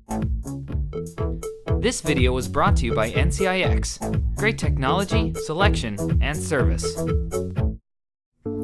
This video was brought to you by NCIX. Great technology, selection, and service.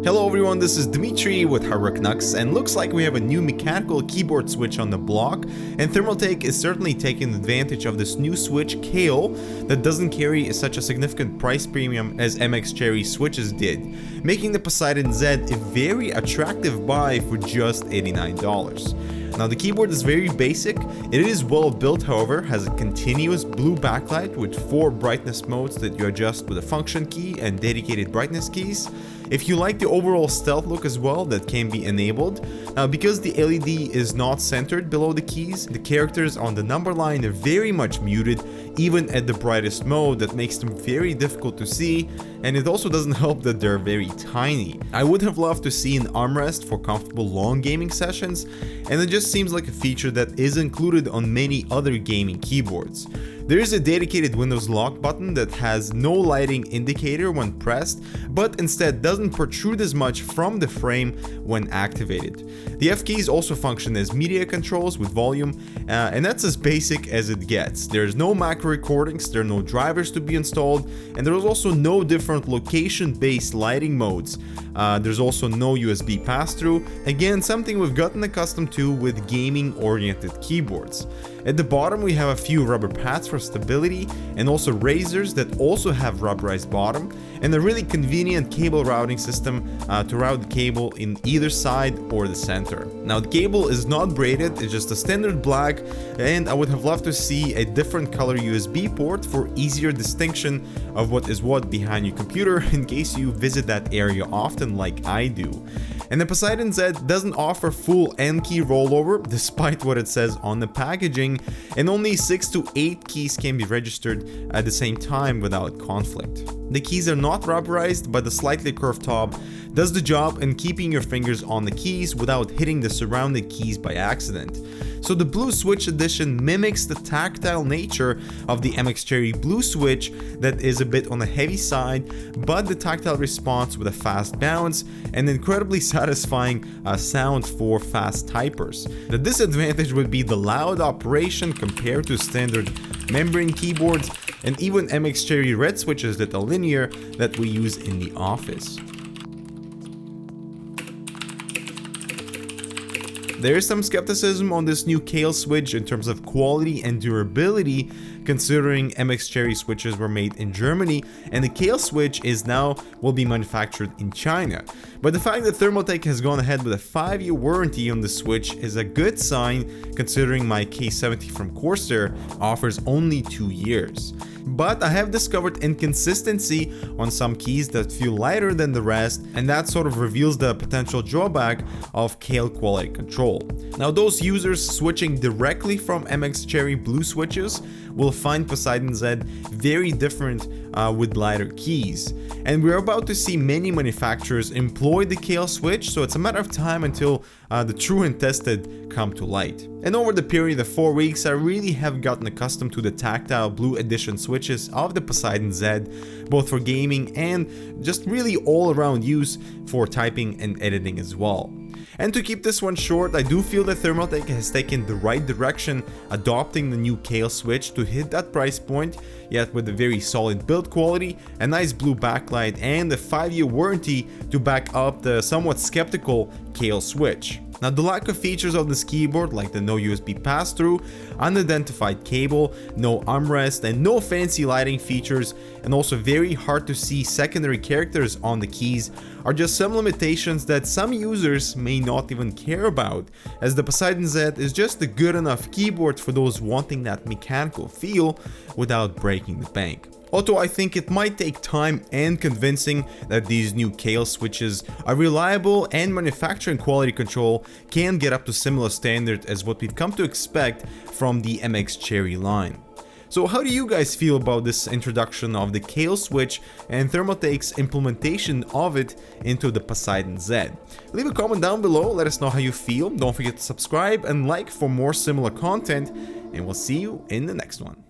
Hello everyone, this is Dmitry with Haruknux, and looks like we have a new mechanical keyboard switch on the block, and Thermaltake is certainly taking advantage of this new switch, Kailh, that doesn't carry such a significant price premium as MX Cherry switches did, making the Poseidon Z a very attractive buy for just $89. Now the keyboard is very basic, it is well built, however, has a continuous blue backlight with 4 brightness modes that you adjust with a function key and dedicated brightness keys. If you like the overall stealth look as well, that can be enabled. Now because the LED is not centered below the keys, the characters on the number line are very much muted, even at the brightest mode, that makes them very difficult to see, and it also doesn't help that they're very tiny. I would have loved to see an armrest for comfortable long gaming sessions, and it just seems like a feature that is included on many other gaming keyboards. There is a dedicated Windows lock button that has no lighting indicator when pressed, but instead doesn't protrude as much from the frame when activated. The F keys also function as media controls with volume, and that's as basic as it gets. There's no macro recordings, there are no drivers to be installed, and there's also no different location-based lighting modes. There's also no USB pass-through, again something we've gotten accustomed to with gaming-oriented keyboards. At the bottom we have a few rubber pads for stability, and also razors that also have rubberized bottom, and a really convenient cable routing system to route the cable in either side or the center. Now the cable is not braided, it's just a standard black, and I would have loved to see a different color USB port for easier distinction of what is what behind your computer in case you visit that area often like I do. And the Poseidon Z doesn't offer full N key rollover despite what it says on the packaging, and only 6 to 8 keys can be registered at the same time without conflict. The keys are not rubberized, but the slightly curved top does the job in keeping your fingers on the keys without hitting the surrounding keys by accident. So the Blue Switch Edition mimics the tactile nature of the MX Cherry Blue Switch that is a bit on the heavy side, but the tactile response with a fast bounce and incredibly satisfying sound for fast typers. The disadvantage would be the loud operation compared to standard membrane keyboards and even MX Cherry red switches that are linear that we use in the office. There is some skepticism on this new Kailh switch in terms of quality and durability, considering MX Cherry switches were made in Germany and the Kailh switch will be manufactured in China. But the fact that Thermaltake has gone ahead with a 5-year warranty on the switch is a good sign, considering my K70 from Corsair offers only 2 years. But I have discovered inconsistency on some keys that feel lighter than the rest, and that sort of reveals the potential drawback of Kailh quality control. Now those users switching directly from MX Cherry Blue switches will find Poseidon Z very different with lighter keys. And we're about to see many manufacturers employ the Kailh switch, so it's a matter of time until the true and tested come to light. And over the period of 4 weeks, I really have gotten accustomed to the tactile Blue Edition switches of the Poseidon Z, both for gaming and just really all around use for typing and editing as well. And to keep this one short, I do feel that Thermaltake has taken the right direction, adopting the new Kailh switch to hit that price point, yet with a very solid build quality, a nice blue backlight, and a 5-year warranty to back up the somewhat skeptical Kailh switch. Now the lack of features of this keyboard, like the no USB pass-through, unidentified cable, no armrest, and no fancy lighting features, and also very hard to see secondary characters on the keys, are just some limitations that some users may not even care about, as the Poseidon Z is just a good enough keyboard for those wanting that mechanical feel without breaking the bank. Although I think it might take time and convincing that these new Kailh switches are reliable and manufacturing quality control can get up to similar standard as what we've come to expect from the MX Cherry line. So how do you guys feel about this introduction of the Kailh switch and Thermaltake's implementation of it into the Poseidon Z? Leave a comment down below, let us know how you feel. Don't forget to subscribe and like for more similar content, and we'll see you in the next one.